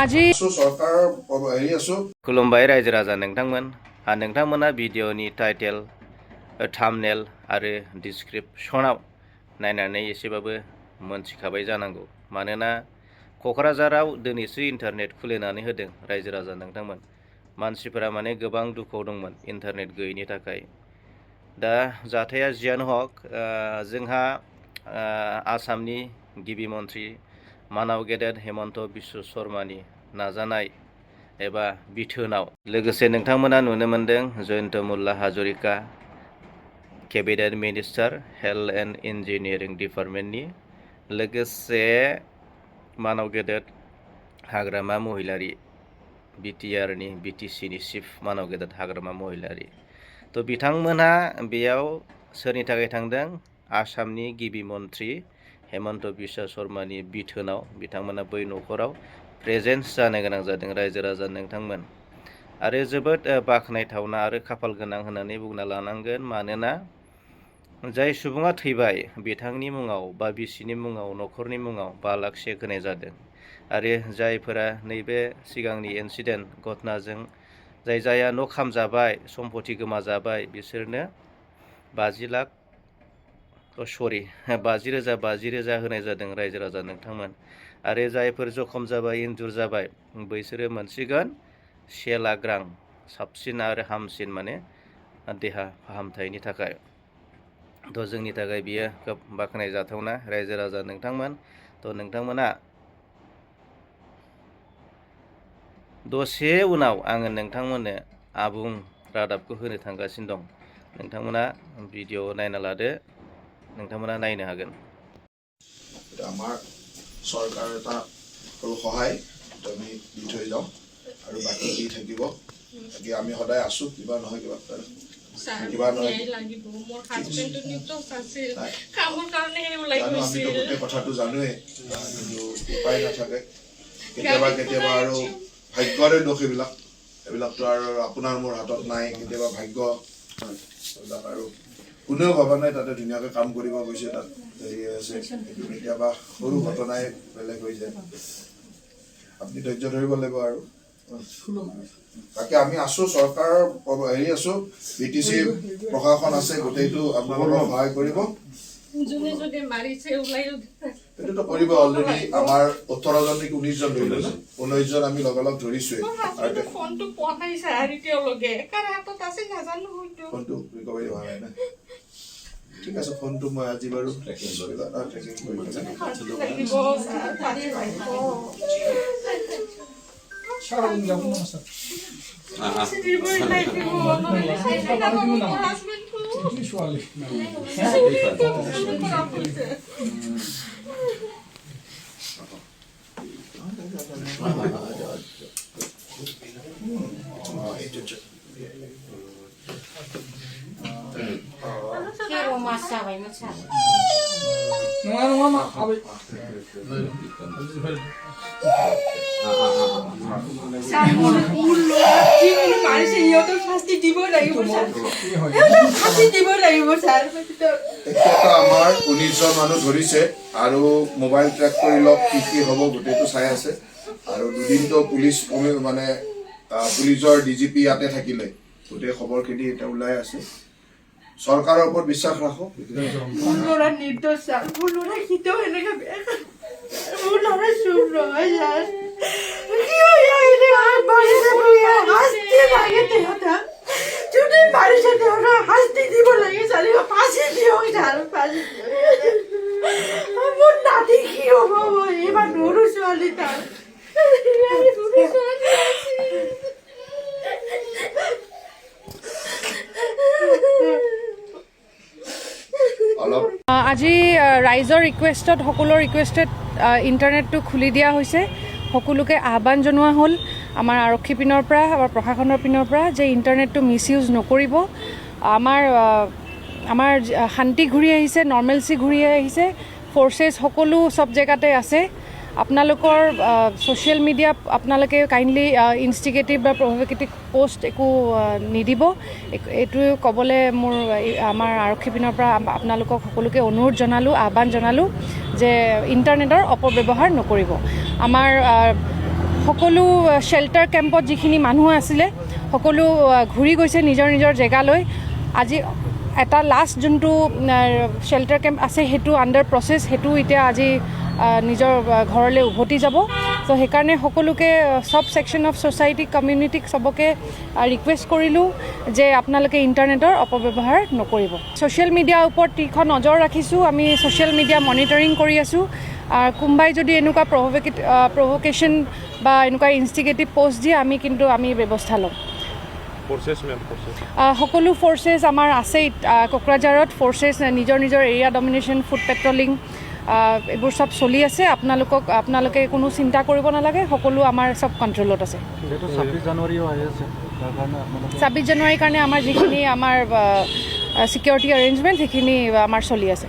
আজি खुलुमबाय रायजो राजा नोंथांमोना भिडिअनि टाइटेल थाम्बनेल आरो डिसक्रिप्शनाव नायनानै एसेबाबो मोनथिखाबाय जानांगौ मानोना क'क्राझाराव दिनैसो इन्टारनेट खुलिनानै होदों रायजो राजा नोंथांमोन मानसिफोरा माने गोबां दुखुआव दंमोन इन्टारनेट गैयैनि थाखाय दा जाथाया जियानो हक जोंहा आसामनि गिबि मन्थ्रि मानाव गेदेर हेमन्त बिश्व शर्मानि नाजानाय एबा बिथोनाव लोगोसे नोंथांमोना नुनो मोनदों Jayanta Mulla Hazarika cabinet minister health and engineering डिपार्टमेन्टनि लोगोसे मानाव गेदेर हाग्रामा महिलारि बिटिआरनि बिटिसिनि चिफ मानाव गेदेर हाग्रामा महिलारि तो बिथांमोनहा बेयाव सोरनि थाखाय थांदों आसामनि गिबि मन्थ्रि हेमन्त बिश्व शर्मानि बिथोनाव बिथांमोना बै न'खराव प्रेजेन्स जानो गोनां जादों रायजो राजा नोंथांमोन आरो जोबोद बाख्नायथावना आरो खाफाल गोनां होननानै बुंना लानांगोन मानोना जाय सुबुङा थैबाय बिथांनि मुङाव बा बिसिनि मुङाव न'खरनि मुङाव 5 लाख चेक होनाय जादों आरो जायफोरा नैबे सिगांनि इन्सिडेन्ट घटनाजों जायहा न' खामजाबाय सम्पति गोमाजाबाय बिसोरनो 50 लाख 50 रोजा होनाय जादों रायजो राजा नोंथांमोन आरो जायफोर जखम जाबाय इन्जुर जाबाय बैसोरो मोनसिगोन 1 लाख रां साबसिन आरो हामसिन माने देहा फाहामथायनि थाखाय तो जोंनि थाखाय बियो खोब बाख्नायजाथावना रायजो राजा नोंथांमोन तो नोंथांमोना दसे उनाव आङो नोंथांमोननो आबुं रादाबखौ होनो थांगासिनो दं नोंथांमोना भिडिअ नायना लादो नोंथांमोना नायनो हागोन আমাৰ চৰকাৰ এটা সৰু সহায় আমি দি থৈ যাওঁ আৰু বাকী কি থাকিব বাকী আমি সদায় আছো কিবা নহয় কিবা কথাটো জানোৱেই কিন্তু উপায় নাথাকে কেতিয়াবা আৰু ভাগ্যৰে দোষ এইবিলাকতো আৰু আপোনাৰ মোৰ হাতত নাই কেতিয়াবা ভাগ্য এইবিলাক আৰু কোনেও ভবা নাই তাতে ধুনীয়াকৈ কাম কৰিব গৈছে তাত হেৰি আছে কেতিয়াবা সৰু ঘটনাই বেলেগ হৈ যায় আপুনি ধৈৰ্য ধৰিব লাগিব আৰু বাকী আমি আছো চৰকাৰৰ হেৰি আছো বিটিচি প্ৰশাসন আছে গোটেইটো আপোনালোকক সহায় কৰিব এইটোতো কৰিব অলৰেডি আমাৰ 18 জন নেকি 19 জন ধৰি লৈছে 19 জন আমি লগালগ ধৰিছোৱে ফোনটো ৰিকভাৰী হোৱা নাই না ঠিক আছে ফোনটো মই আজি বাৰু ট্ৰেকিং আমাৰ 19 জন মানুহ ধৰিছে আৰু মোবাইল ট্ৰেক কৰি লওক কি হ'ব গোটেইটো চাই আছে আৰু দুদিনটো পুলিচ মানে পুলিচৰ ডিজিপি ইয়াতে থাকিলে গোটেই খবৰখিনি এটা ওলাই আছে চৰকাৰৰ ওপৰত বিশ্বাস ৰাখক আজি ৰাইজৰ ৰিকুৱেষ্টত সকলোৰ ৰিকুৱেষ্টত ইণ্টাৰনেটটো খুলি দিয়া হৈছে সকলোকে আহ্বান জনোৱা হ'ল আমাৰ আৰক্ষী পিনৰ পৰা আমাৰ প্ৰশাসনৰ পিনৰ পৰা যে ইণ্টাৰনেটটো মিছ ইউজ নকৰিব আমাৰ শান্তি ঘূৰি আহিছে নৰ্মেলচি ঘূৰি আহিছে ফ'ৰ্চেছ সকলো সব জেগাতে আছে আপোনালোকৰ ছ'চিয়েল মিডিয়া আপোনালোকে কাইণ্ডলি ইনষ্টিগেটিভ বা প্ৰভোকেটিভ পোষ্ট একো নিদিব এইটো ক'বলৈ মোৰ আমাৰ আৰক্ষী পিনৰ পৰা আপোনালোকক সকলোকে অনুৰোধ জনালোঁ আহ্বান জনালোঁ যে ইণ্টাৰনেটৰ অপব্যৱহাৰ নকৰিব আমাৰ সকলো শেল্টাৰ কেম্পত যিখিনি মানুহ আছিলে সকলো ঘূৰি গৈছে নিজৰ নিজৰ জেগালৈ আজি এটা লাষ্ট যোনটো শেল্টাৰ কেম্প আছে সেইটো আণ্ডাৰ প্ৰচেছ সেইটো এতিয়া আজি নিজৰ ঘৰলৈ উভতি যাব তো সেইকাৰণে সকলোকে সব ছেকশ্যন অফ ছ'চাইটি কমিউনিটিক চবকে ৰিকুৱেষ্ট কৰিলোঁ যে আপোনালোকে ইণ্টাৰনেটৰ অপব্যৱহাৰ নকৰিব ছ'চিয়েল মিডিয়াৰ ওপৰত তীক্ষ্ণ নজৰ ৰাখিছোঁ আমি ছ'চিয়েল মিডিয়া মনিটৰিং কৰি আছোঁ কোনোবাই যদি এনেকুৱা প্ৰভোকেশ্যন বা এনেকুৱা ইনষ্টিগেটিভ পষ্ট দিয়ে আমি ব্যৱস্থা ল'ম সকলো ফ'ৰ্চেছ আমাৰ আছে কোকৰাঝাৰত ফ'ৰ্চেছ নিজৰ নিজৰ এৰিয়া ডমিনেশ্যন ফুড পেট্ৰলিং এইবোৰ চব চলি আছে আপোনালোকে কোনো চিন্তা কৰিব নালাগে সকলো আমাৰ চব কণ্ট্ৰলত আছে 26 জানুৱাৰীৰ কাৰণে আমাৰ যিখিনি আমাৰ ছিকিউৰিটি এৰেঞ্জমেণ্ট সেইখিনি আমাৰ চলি আছে